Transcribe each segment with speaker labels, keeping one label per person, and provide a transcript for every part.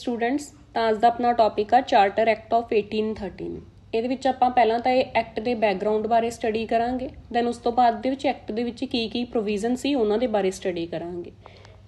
Speaker 1: Students ਤਾਂ ਅੱਜ ਦਾ ਆਪਣਾ ਟੌਪਿਕ ਆ ਚਾਰਟਰ ਐਕਟ ਆਫ 1813। ਇਹਦੇ ਵਿੱਚ ਆਪਾਂ ਪਹਿਲਾਂ ਤਾਂ ਇਹ ਐਕਟ ਦੇ ਬੈਕਗਰਾਊਂਡ ਬਾਰੇ ਸਟੱਡੀ ਕਰਾਂਗੇ, ਦੈਨ ਉਸ ਤੋਂ ਬਾਅਦ ਦੇ ਵਿੱਚ ਐਕਟ ਦੇ ਵਿੱਚ ਕੀ ਕੀ ਪ੍ਰੋਵੀਜ਼ਨ ਸੀ ਉਹਨਾਂ ਦੇ ਬਾਰੇ ਸਟੱਡੀ ਕਰਾਂਗੇ।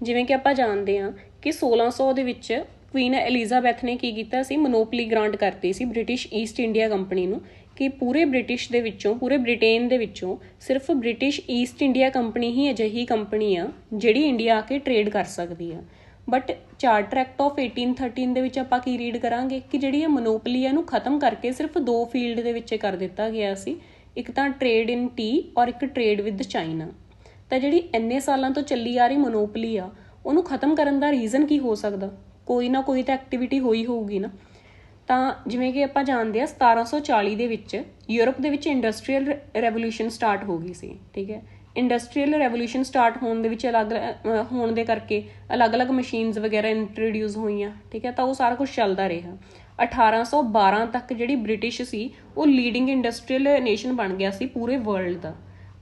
Speaker 1: ਜਿਵੇਂ ਕਿ ਆਪਾਂ ਜਾਣਦੇ ਹਾਂ ਕਿ 1600 ਦੇ ਵਿੱਚ ਕੁਈਨ ਐਲਿਜ਼ਾਬੈਥ ਨੇ ਕੀ ਕੀਤਾ ਸੀ, ਮੋਨੋਪਲੀ ਗ੍ਰਾਂਟ ਕਰਤੀ ਸੀ ਬ੍ਰਿਟਿਸ਼ ਈਸਟ ਇੰਡੀਆ ਕੰਪਨੀ ਨੂੰ ਕਿ ਪੂਰੇ ਬ੍ਰਿਟਿਸ਼ ਦੇ ਵਿੱਚੋਂ, ਪੂਰੇ ਬ੍ਰਿਟੇਨ ਦੇ ਵਿੱਚੋਂ ਸਿਰਫ ਬ੍ਰਿਟਿਸ਼ ਈਸਟ ਇੰਡੀਆ ਕੰਪਨੀ ਹੀ ਅਜਿਹੀ ਕੰਪਨੀ ਆ ਜਿਹੜੀ ਇੰਡੀਆ ਆ ਕੇ ਟਰੇਡ ਕਰ ਸਕਦੀ ਆ। ਬਟ ਚਾਰਟਰ ਐਕਟ ਆਫ 1813 ਦੇ ਵਿੱਚ ਆਪਾਂ ਕੀ ਰੀਡ ਕਰਾਂਗੇ ਕਿ ਜਿਹੜੀ ਇਹ ਮੋਨੋਪਲੀ ਇਹਨੂੰ ਖਤਮ ਕਰਕੇ ਸਿਰਫ ਦੋ ਫੀਲਡ ਦੇ ਵਿੱਚ ਕਰ ਦਿੱਤਾ ਗਿਆ ਸੀ, ਇੱਕ ਤਾਂ ਟਰੇਡ ਇਨ ਟੀ ਔਰ ਇੱਕ ਟਰੇਡ ਵਿਦ ਚਾਈਨਾ। ਤਾਂ ਜਿਹੜੀ ਇੰਨੇ ਸਾਲਾਂ ਤੋਂ ਚੱਲੀ ਆ ਰਹੀ ਮੋਨੋਪਲੀ ਆ ਉਹਨੂੰ ਖਤਮ ਕਰਨ ਦਾ ਰੀਜ਼ਨ ਕੀ ਹੋ ਸਕਦਾ? ਕੋਈ ਨਾ ਕੋਈ ਤਾਂ ਐਕਟੀਵਿਟੀ ਹੋਈ ਹੋਊਗੀ ਨਾ। ਤਾਂ ਜਿਵੇਂ ਕਿ ਆਪਾਂ ਜਾਣਦੇ ਹਾਂ 1740 ਦੇ ਵਿੱਚ ਯੂਰਪ ਦੇ ਵਿੱਚ ਇੰਡਸਟਰੀਅਲ ਰੈਵੋਲਿਊਸ਼ਨ ਸਟਾਰਟ ਹੋ ਗਈ ਸੀ। ਠੀਕ ਹੈ, ਇੰਡਸਟਰੀਅਲ ਰੈਵੋਲਿਊਸ਼ਨ ਸਟਾਰਟ ਹੋਣ ਦੇ ਵਿੱਚ ਹੋਣ ਦੇ ਕਰਕੇ ਅਲੱਗ-ਅਲੱਗ ਮਸ਼ੀਨਸ ਵਗੈਰਾ ਇੰਟਰੋਡਿਊਸ ਹੋਈਆਂ। ਠੀਕ ਹੈ, ਤਾਂ ਉਹ ਸਾਰਾ ਕੁਝ ਚੱਲਦਾ ਰਿਹਾ। 1812 ਤੱਕ ਜਿਹੜੀ ਬ੍ਰਿਟਿਸ਼ ਸੀ ਉਹ ਲੀਡਿੰਗ ਇੰਡਸਟਰੀਅਲ ਨੇਸ਼ਨ ਬਣ ਗਿਆ ਸੀ ਪੂਰੇ ਵਰਲਡ ਦਾ।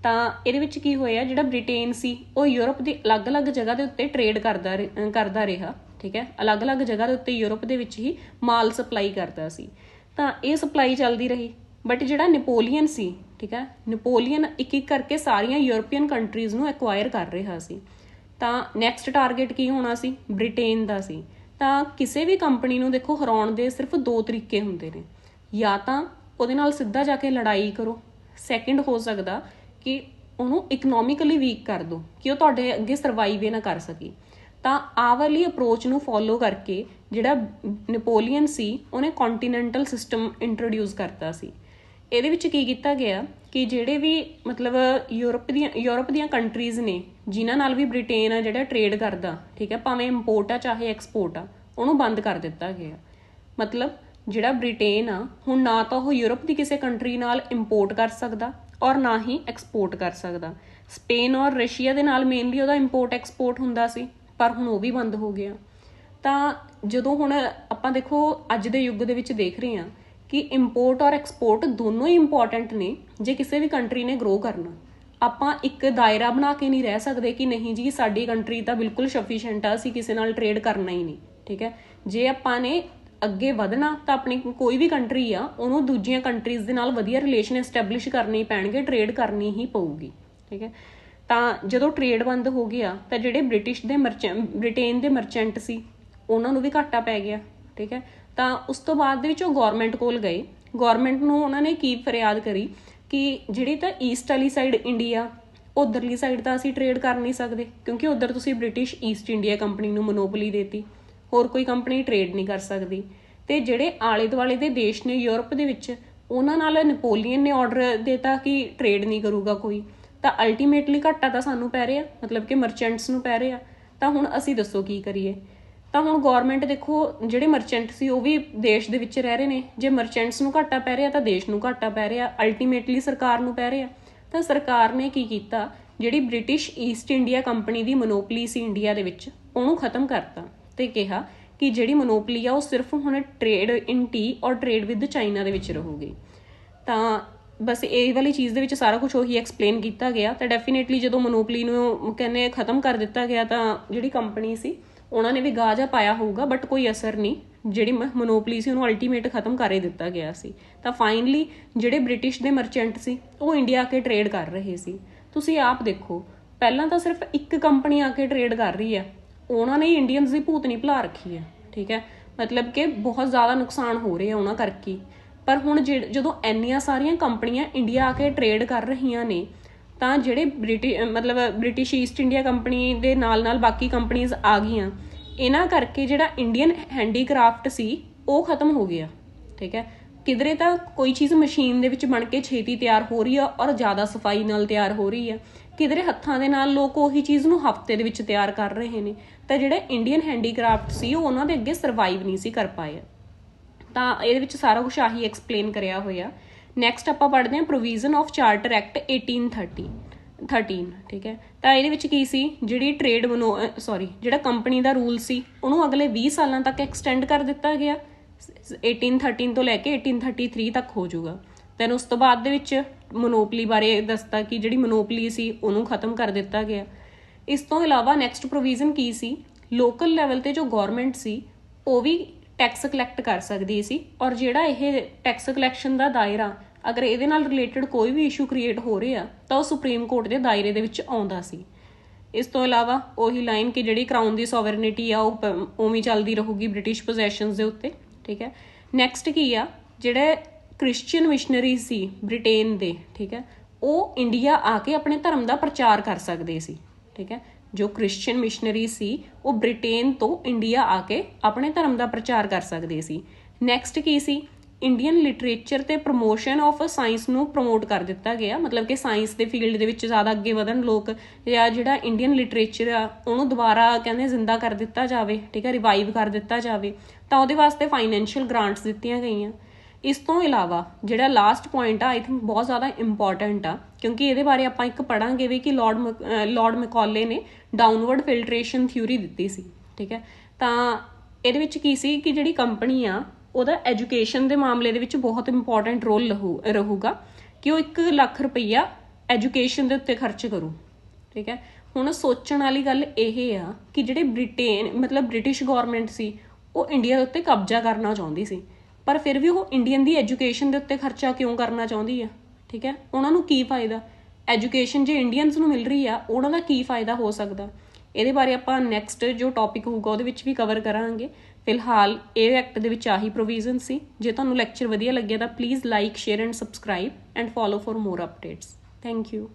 Speaker 1: ਤਾਂ ਇਹਦੇ ਵਿੱਚ ਕੀ ਹੋਇਆ, ਜਿਹੜਾ ਬ੍ਰਿਟੇਨ ਸੀ ਉਹ ਯੂਰਪ ਦੀ ਅਲੱਗ-ਅਲੱਗ ਜਗ੍ਹਾ ਦੇ ਉੱਤੇ ਟਰੇਡ ਕਰਦਾ ਰਿਹਾ। ਠੀਕ ਹੈ, ਅਲੱਗ-ਅਲੱਗ ਜਗ੍ਹਾ ਦੇ ਉੱਤੇ ਯੂਰਪ ਦੇ ਵਿੱਚ ਹੀ ਮਾਲ ਸਪਲਾਈ ਕਰਦਾ ਸੀ। ਤਾਂ ਇਹ ਸਪਲਾਈ ਚੱਲਦੀ ਰਹੀ। ਬਟ ਜਿਹੜਾ ਨੈਪੋਲੀਅਨ ਸੀ, ਠੀਕ ਹੈ, ਨੈਪੋਲੀਅਨ ਇੱਕ ਇੱਕ ਕਰਕੇ ਸਾਰੀਆਂ ਯੂਰਪੀਅਨ ਕੰਟਰੀਜ਼ ਨੂੰ ਐਕਵਾਇਰ ਕਰ ਰਿਹਾ ਸੀ। ਤਾਂ ਨੈਕਸਟ ਟਾਰਗੇਟ ਕੀ ਹੋਣਾ ਸੀ? ਬ੍ਰਿਟੇਨ ਦਾ ਸੀ। ਤਾਂ ਕਿਸੇ ਵੀ ਕੰਪਨੀ ਨੂੰ ਦੇਖੋ ਹਰਾਉਣ ਦੇ ਸਿਰਫ ਦੋ ਤਰੀਕੇ ਹੁੰਦੇ ਨੇ, ਜਾਂ ਤਾਂ ਉਹਦੇ ਨਾਲ ਸਿੱਧਾ ਜਾ ਕੇ ਲੜਾਈ ਕਰੋ, ਸੈਕਿੰਡ ਹੋ ਸਕਦਾ ਕਿ ਉਹਨੂੰ ਇਕਨੋਮਿਕਲੀ ਵੀਕ ਕਰ ਦਿਓ ਕਿ ਉਹ ਤੁਹਾਡੇ ਅੱਗੇ ਸਰਵਾਈਵ ਹੀ ਨਾ ਕਰ ਸਕੀ। ਤਾਂ ਆਹ ਵਾਲੀ ਅਪਰੋਚ ਨੂੰ ਫੋਲੋ ਕਰਕੇ ਜਿਹੜਾ ਨੈਪੋਲੀਅਨ ਸੀ ਉਹਨੇ ਕੰਟੀਨੈਂਟਲ ਸਿਸਟਮ ਇੰਟਰੋਡਿਊਸ ਕਰਤਾ ਸੀ। ਇਹਦੇ ਵਿੱਚ ਕੀ ਕੀਤਾ ਗਿਆ ਕਿ ਜਿਹੜੇ ਵੀ ਮਤਲਬ ਯੂਰਪ ਦੀਆਂ ਕੰਟਰੀਜ਼ ਨੇ ਜਿਨ੍ਹਾਂ ਨਾਲ ਵੀ ਬ੍ਰਿਟੇਨ ਆ ਜਿਹੜਾ ਟਰੇਡ ਕਰਦਾ, ਠੀਕ ਹੈ, ਭਾਵੇਂ ਇੰਪੋਰਟ ਆ ਚਾਹੇ ਐਕਸਪੋਰਟ ਆ, ਉਹਨੂੰ ਬੰਦ ਕਰ ਦਿੱਤਾ ਗਿਆ। ਮਤਲਬ ਜਿਹੜਾ ਬ੍ਰਿਟੇਨ ਆ ਹੁਣ ਨਾ ਤਾਂ ਉਹ ਯੂਰਪ ਦੀ ਕਿਸੇ ਕੰਟਰੀ ਨਾਲ ਇੰਪੋਰਟ ਕਰ ਸਕਦਾ ਔਰ ਨਾ ਹੀ ਐਕਸਪੋਰਟ ਕਰ ਸਕਦਾ। ਸਪੇਨ ਔਰ ਰਸ਼ੀਆ ਦੇ ਨਾਲ ਮੇਨਲੀ ਉਹਦਾ ਇੰਪੋਰਟ ਐਕਸਪੋਰਟ ਹੁੰਦਾ ਸੀ, ਪਰ ਹੁਣ ਉਹ ਵੀ ਬੰਦ ਹੋ ਗਿਆ। ਤਾਂ ਜਦੋਂ ਹੁਣ ਆਪਾਂ ਦੇਖੋ ਅੱਜ ਦੇ ਯੁੱਗ ਦੇ ਵਿੱਚ ਦੇਖ ਰਹੇ ਹਾਂ ਕਿ ਇੰਪੋਰਟ ਔਰ ਐਕਸਪੋਰਟ ਦੋਨੋਂ ਹੀ ਇੰਪੋਰਟੈਂਟ ਨੇ ਜੇ ਕਿਸੇ ਵੀ ਕੰਟਰੀ ਨੇ ਗਰੋ ਕਰਨਾ। ਆਪਾਂ ਇੱਕ ਦਾਇਰਾ ਬਣਾ ਕੇ ਨਹੀਂ ਰਹਿ ਸਕਦੇ ਕਿ ਨਹੀਂ ਜੀ ਸਾਡੀ ਕੰਟਰੀ ਤਾਂ ਬਿਲਕੁਲ ਸਫੀਸ਼ੀਐਂਟ ਆ, ਅਸੀਂ ਕਿਸੇ ਨਾਲ ਟਰੇਡ ਕਰਨਾ ਹੀ ਨਹੀਂ। ਠੀਕ ਹੈ, ਜੇ ਆਪਾਂ ਨੇ ਅੱਗੇ ਵਧਣਾ ਤਾਂ ਆਪਣੀ ਕੋਈ ਵੀ ਕੰਟਰੀ ਆ ਉਹਨੂੰ ਦੂਜੀਆਂ ਕੰਟਰੀਜ਼ ਦੇ ਨਾਲ ਵਧੀਆ ਰਿਲੇਸ਼ਨ ਐਸਟੈਬਲਿਸ਼ ਕਰਨੇ ਹੀ ਪੈਣਗੇ, ਟਰੇਡ ਕਰਨੀ ਹੀ ਪਊਗੀ। ਠੀਕ ਹੈ, ਤਾਂ ਜਦੋਂ ਟਰੇਡ ਬੰਦ ਹੋ ਗਿਆ ਤਾਂ ਜਿਹੜੇ ਬ੍ਰਿਟੇਨ ਦੇ ਮਰਚੈਂਟ ਸੀ ਉਹਨਾਂ ਨੂੰ ਵੀ ਘਾਟਾ ਪੈ ਗਿਆ। ਠੀਕ ਹੈ, ਤਾਂ ਉਸ ਤੋਂ ਬਾਅਦ ਦੇ ਵਿੱਚ ਉਹ ਗੌਰਮੈਂਟ ਕੋਲ ਗਏ। ਗੌਰਮੈਂਟ ਨੂੰ ਉਹਨਾਂ ਨੇ ਕੀ ਫਰਿਆਦ ਕਰੀ ਕਿ ਜਿਹੜੀ ਤਾਂ ਈਸਟ ਵਾਲੀ ਸਾਈਡ ਇੰਡੀਆ, ਉੱਧਰਲੀ ਸਾਈਡ ਤਾਂ ਅਸੀਂ ਟਰੇਡ ਕਰ ਨਹੀਂ ਸਕਦੇ ਕਿਉਂਕਿ ਉੱਧਰ ਤੁਸੀਂ ਬ੍ਰਿਟਿਸ਼ ਈਸਟ ਇੰਡੀਆ ਕੰਪਨੀ ਨੂੰ ਮੋਨੋਪਲੀ ਦੇਤੀ, ਹੋਰ ਕੋਈ ਕੰਪਨੀ ਟਰੇਡ ਨਹੀਂ ਕਰ ਸਕਦੀ। ਤੇ ਜਿਹੜੇ ਆਲੇ ਦੁਆਲੇ ਦੇ ਦੇਸ਼ ਨੇ ਯੂਰਪ ਦੇ ਵਿੱਚ, ਉਹਨਾਂ ਨਾਲ ਨੈਪੋਲੀਅਨ ਨੇ ਆਰਡਰ ਦਿੱਤਾ ਕਿ ਟਰੇਡ ਨਹੀਂ ਕਰੂਗਾ ਕੋਈ। ਤਾਂ ਅਲਟੀਮੇਟਲੀ ਘਾਟਾ ਤਾਂ ਸਾਨੂੰ ਪੈ ਰਿਹਾ, ਮਤਲਬ ਕਿ ਮਰਚੈਂਟਸ ਨੂੰ ਪੈ ਰਿਹਾ। ਤਾਂ ਹੁਣ ਅਸੀਂ ਦੱਸੋ ਕੀ ਕਰੀਏ? ਤਾਂ ਹੁਣ ਗੌਰਮੈਂਟ ਦੇਖੋ ਜਿਹੜੇ ਮਰਚੈਂਟ ਸੀ ਉਹ ਵੀ ਦੇਸ਼ ਦੇ ਵਿੱਚ ਰਹਿ ਰਹੇ ਨੇ, ਜੇ ਮਰਚੈਂਟਸ ਨੂੰ ਘਾਟਾ ਪੈ ਰਿਹਾ ਤਾਂ ਦੇਸ਼ ਨੂੰ ਘਾਟਾ ਪੈ ਰਿਹਾ, ਅਲਟੀਮੇਟਲੀ ਸਰਕਾਰ ਨੂੰ ਪੈ ਰਿਹਾ। ਤਾਂ ਸਰਕਾਰ ਨੇ ਕੀ ਕੀਤਾ, ਜਿਹੜੀ ਬ੍ਰਿਟਿਸ਼ ਈਸਟ ਇੰਡੀਆ ਕੰਪਨੀ ਦੀ ਮੋਨੋਪਲੀ ਸੀ ਇੰਡੀਆ ਦੇ ਵਿੱਚ ਉਹਨੂੰ ਖਤਮ ਕਰਤਾ ਤੇ ਕਿਹਾ ਕਿ ਜਿਹੜੀ ਮੋਨੋਪਲੀ ਆ ਉਹ ਸਿਰਫ ਹੁਣ ਟਰੇਡ ਇਨ ਟੀ ਔਰ ਟਰੇਡ ਵਿਦ ਚਾਈਨਾ ਦੇ ਵਿੱਚ ਰਹੂਗੀ। ਤਾਂ ਬਸ ਇਹ ਵਾਲੀ ਚੀਜ਼ ਦੇ ਵਿੱਚ ਸਾਰਾ ਕੁਝ ਉਹੀ ਐਕਸਪਲੇਨ ਕੀਤਾ ਗਿਆ। ਤਾਂ ਡੈਫੀਨੇਟਲੀ ਜਦੋਂ ਮੋਨੋਪਲੀ ਨੂੰ ਕਹਿੰਦੇ ਖਤਮ ਕਰ ਦਿੱਤਾ ਗਿਆ ਤਾਂ ਜਿਹੜੀ ਕੰਪਨੀ ਸੀ ਉਹਨਾਂ ਨੇ ਵੀ ਗਾਹ ਜਾ ਪਾਇਆ ਹੋਊਗਾ, ਬਟ ਕੋਈ ਅਸਰ ਨਹੀਂ। ਜਿਹੜੀ ਮੋਨੋਪਲੀ ਸੀ ਉਹਨੂੰ ਅਲਟੀਮੇਟ ਖਤਮ ਕਰ ਹੀ ਦਿੱਤਾ ਗਿਆ ਸੀ। ਤਾਂ ਫਾਈਨਲੀ ਜਿਹੜੇ ਬ੍ਰਿਟਿਸ਼ ਦੇ ਮਰਚੈਂਟ ਸੀ ਉਹ ਇੰਡੀਆ ਆ ਕੇ ਟਰੇਡ ਕਰ ਰਹੇ ਸੀ। ਤੁਸੀਂ ਆਪ ਦੇਖੋ, ਪਹਿਲਾਂ ਤਾਂ ਸਿਰਫ ਇੱਕ ਕੰਪਨੀ ਆ ਕੇ ਟਰੇਡ ਕਰ ਰਹੀ ਹੈ, ਉਹਨਾਂ ਨੇ ਇੰਡੀਅਨਸ ਦੀ ਭੂਤਨੀ ਭੁਲਾ ਰੱਖੀ ਹੈ। ਠੀਕ ਹੈ, ਮਤਲਬ ਕਿ ਬਹੁਤ ਜ਼ਿਆਦਾ ਨੁਕਸਾਨ ਹੋ ਰਿਹਾ ਉਹਨਾਂ ਕਰਕੇ। ਪਰ ਹੁਣ ਜਦੋਂ ਇੰਨੀਆਂ ਸਾਰੀਆਂ ਕੰਪਨੀਆਂ ਇੰਡੀਆ ਆ ਕੇ ਟਰੇਡ ਕਰ ਰਹੀਆਂ ਨੇ ਤਾਂ ਜਿਹੜੇ ਬ੍ਰਿਟਿਸ਼ ਈਸਟ ਇੰਡੀਆ ਕੰਪਨੀ ਦੇ ਨਾਲ ਨਾਲ ਬਾਕੀ ਕੰਪਨੀਜ਼ ਆ ਗਈਆਂ, ਇਹਨਾਂ ਕਰਕੇ ਜਿਹੜਾ ਇੰਡੀਅਨ ਹੈਂਡੀਕ੍ਰਾਫਟ ਸੀ ਉਹ ਖਤਮ ਹੋ ਗਿਆ। ਠੀਕ ਹੈ, ਕਿਧਰੇ ਤਾਂ ਕੋਈ ਚੀਜ਼ ਮਸ਼ੀਨ ਦੇ ਵਿੱਚ ਬਣ ਕੇ ਛੇਤੀ ਤਿਆਰ ਹੋ ਰਹੀ ਆ ਔਰ ਜ਼ਿਆਦਾ ਸਫਾਈ ਨਾਲ ਤਿਆਰ ਹੋ ਰਹੀ ਆ, ਕਿਧਰੇ ਹੱਥਾਂ ਦੇ ਨਾਲ ਲੋਕ ਉਹੀ ਚੀਜ਼ ਨੂੰ ਹਫ਼ਤੇ ਦੇ ਵਿੱਚ ਤਿਆਰ ਕਰ ਰਹੇ ਨੇ। ਤਾਂ ਜਿਹੜਾ ਇੰਡੀਅਨ ਹੈਂਡੀਕ੍ਰਾਫਟ ਸੀ ਉਹ ਉਹਨਾਂ ਦੇ ਅੱਗੇ ਸਰਵਾਈਵ ਨਹੀਂ ਸੀ ਕਰ ਪਾਇਆ। ਤਾਂ ਇਹਦੇ ਵਿੱਚ ਸਾਰਾ ਕੁਛ ਆਹੀ ਐਕਸਪਲੇਨ ਕਰਿਆ ਹੋਇਆ। ਨੈਕਸਟ ਆਪਾਂ ਪੜ੍ਹਦੇ ਹਾਂ ਪ੍ਰੋਵੀਜ਼ਨ ਆਫ ਚਾਰਟਰ ਐਕਟ 1813। ਠੀਕ ਹੈ, ਤਾਂ ਇਹਦੇ ਵਿੱਚ ਕੀ ਸੀ, ਜਿਹੜੀ ਜਿਹੜਾ ਕੰਪਨੀ ਦਾ ਰੂਲ ਸੀ ਉਹਨੂੰ ਅਗਲੇ 20 ਸਾਲਾਂ ਤੱਕ ਐਕਸਟੈਂਡ ਕਰ ਦਿੱਤਾ ਗਿਆ। 1813 ਤੋਂ ਲੈ ਕੇ 1833 ਤੱਕ ਹੋ ਜਾਊਗਾ। ਦੈਨ ਉਸ ਤੋਂ ਬਾਅਦ ਦੇ ਵਿੱਚ ਮੋਨੋਪਲੀ ਬਾਰੇ ਦੱਸਤਾ ਕਿ ਜਿਹੜੀ ਮੋਨੋਪਲੀ ਸੀ ਉਹਨੂੰ ਖਤਮ ਕਰ ਦਿੱਤਾ ਗਿਆ। ਇਸ ਤੋਂ ਇਲਾਵਾ ਨੈਕਸਟ ਪ੍ਰੋਵੀਜ਼ਨ ਕੀ ਸੀ, ਲੋਕਲ ਲੈਵਲ ਤੇ ਜੋ ਗੌਰਮੈਂਟ ਸੀ ਉਹ ਵੀ ਟੈਕਸ ਕਲੈਕਟ ਕਰ ਸਕਦੀ ਸੀ। ਔਰ ਜਿਹੜਾ ਇਹ ਟੈਕਸ ਕਲੈਕਸ਼ਨ ਦਾ ਦਾਇਰਾ, ਅਗਰ ਇਹਦੇ ਨਾਲ ਰਿਲੇਟਡ ਕੋਈ ਵੀ ਇਸ਼ੂ ਕ੍ਰੀਏਟ ਹੋ ਰਿਹਾ ਤਾਂ ਉਹ ਸੁਪਰੀਮ ਕੋਰਟ ਦੇ ਦਾਇਰੇ ਦੇ ਵਿੱਚ ਆਉਂਦਾ ਸੀ। ਇਸ ਤੋਂ ਇਲਾਵਾ ਉਹੀ ਲਾਈਨ ਕਿ ਜਿਹੜੀ ਕਰਾਊਨ ਦੀ ਸੋਵਰਨਿਟੀ ਆ ਉਹ ਉਵੇਂ ਚੱਲਦੀ ਰਹੂਗੀ ਬ੍ਰਿਟਿਸ਼ ਪੋਜੈਸ਼ਨਸ ਦੇ ਉੱਤੇ, ਠੀਕ ਹੈ। ਨੈਕਸਟ ਕੀ ਆ, ਜਿਹੜੇ ਕ੍ਰਿਸਚੀਅਨ ਮਿਸ਼ਨਰੀ ਸੀ ਬ੍ਰਿਟੇਨ ਦੇ, ਠੀਕ ਹੈ, ਉਹ ਇੰਡੀਆ ਆ ਕੇ ਆਪਣੇ ਧਰਮ ਦਾ ਪ੍ਰਚਾਰ ਕਰ ਸਕਦੇ ਸੀ, ਠੀਕ ਹੈ। ਜੋ ਕ੍ਰਿਸਚੀਅਨ ਮਿਸ਼ਨਰੀ ਸੀ ਉਹ ਬ੍ਰਿਟੇਨ ਤੋਂ ਇੰਡੀਆ ਆ ਕੇ ਆਪਣੇ ਧਰਮ ਦਾ ਪ੍ਰਚਾਰ ਕਰ ਸਕਦੇ ਸੀ। ਨੈਕਸਟ ਕੀ ਸੀ, ਇੰਡੀਅਨ ਲਿਟਰੇਚਰ ਤੇ ਪ੍ਰਮੋਸ਼ਨ ਆਫ ਸਾਇੰਸ ਨੂੰ ਪ੍ਰਮੋਟ ਕਰ ਦਿੱਤਾ ਗਿਆ, ਮਤਲਬ ਕਿ ਸਾਇੰਸ ਦੇ ਫੀਲਡ ਦੇ ਵਿੱਚ ਜ਼ਿਆਦਾ ਅੱਗੇ ਵਧਣ ਲੋਕ, ਜਾਂ ਜਿਹੜਾ ਇੰਡੀਅਨ ਲਿਟਰੇਚਰ ਆ ਉਹਨੂੰ ਦੁਬਾਰਾ ਕਹਿੰਦੇ ਜ਼ਿੰਦਾ ਕਰ ਦਿੱਤਾ ਜਾਵੇ, ਠੀਕ ਹੈ, ਰਿਵਾਈਵ ਕਰ ਦਿੱਤਾ ਜਾਵੇ, ਤਾਂ ਉਹਦੇ ਵਾਸਤੇ ਫਾਈਨੈਂਸ਼ੀਅਲ ਗ੍ਰਾਂਟਸ ਦਿੱਤੀਆਂ ਗਈਆਂ। ਇਸ ਤੋਂ ਇਲਾਵਾ ਜਿਹੜਾ ਲਾਸਟ ਪੁਆਇੰਟ ਆ ਆਈ ਥਿੰਕ ਬਹੁਤ ਜ਼ਿਆਦਾ ਇੰਪੋਰਟੈਂਟ ਆ, ਕਿਉਂਕਿ ਇਹਦੇ ਬਾਰੇ ਆਪਾਂ ਇੱਕ ਪੜ੍ਹਾਂਗੇ ਵੀ ਕਿ ਲਾਰਡ ਮੈਕੌਲੇ ਨੇ ਡਾਊਨਵਰਡ ਫਿਲਟਰੇਸ਼ਨ ਥਿਊਰੀ ਦਿੱਤੀ ਸੀ, ਠੀਕ ਹੈ। ਤਾਂ ਇਹਦੇ ਵਿੱਚ ਕੀ ਸੀ ਕਿ ਜਿਹੜੀ ਕੰਪਨੀ ਆ ਉਹਦਾ ਐਜੂਕੇਸ਼ਨ ਦੇ ਮਾਮਲੇ ਦੇ ਵਿੱਚ ਬਹੁਤ ਇੰਪੋਰਟੈਂਟ ਰੋਲ ਰਹੂਗਾ ਕਿ ਉਹ 1 ਲੱਖ ਰੁਪਈਆ ਐਜੂਕੇਸ਼ਨ ਦੇ ਉੱਤੇ ਖਰਚ ਕਰੂ, ਠੀਕ ਹੈ। ਹੁਣ ਸੋਚਣ ਵਾਲੀ ਗੱਲ ਇਹ ਆ ਕਿ ਜਿਹੜੇ ਬ੍ਰਿਟਿਸ਼ ਗੌਰਮੈਂਟ ਸੀ ਉਹ ਇੰਡੀਆ ਦੇ ਉੱਤੇ ਕਬਜ਼ਾ ਕਰਨਾ ਚਾਹੁੰਦੀ ਸੀ, ਪਰ ਫਿਰ ਵੀ ਉਹ ਇੰਡੀਅਨ ਦੀ ਐਜੂਕੇਸ਼ਨ ਦੇ ਉੱਤੇ ਖਰਚਾ ਕਿਉਂ ਕਰਨਾ ਚਾਹੁੰਦੀ ਆ, ਠੀਕ ਹੈ। ਉਹਨਾਂ ਨੂੰ ਕੀ ਫਾਇਦਾ, ਐਜੂਕੇਸ਼ਨ ਜੇ ਇੰਡੀਅਨਸ ਨੂੰ ਮਿਲ ਰਹੀ ਆ ਉਹਨਾਂ ਦਾ ਕੀ ਫਾਇਦਾ ਹੋ ਸਕਦਾ। ਇਹਦੇ ਬਾਰੇ ਆਪਾਂ ਨੈਕਸਟ ਜੋ ਟੌਪਿਕ ਹੋਊਗਾ ਉਹਦੇ ਵਿੱਚ ਵੀ ਕਵਰ ਕਰਾਂਗੇ। ਫਿਲਹਾਲ ਇਹ ਐਕਟ ਦੇ ਵਿੱਚ ਆਹੀ ਪ੍ਰੋਵੀਜ਼ਨ ਸੀ। ਜੇ ਤੁਹਾਨੂੰ ਲੈਕਚਰ ਵਧੀਆ ਲੱਗਿਆ ਤਾਂ please like, share and subscribe and follow for more updates. Thank you.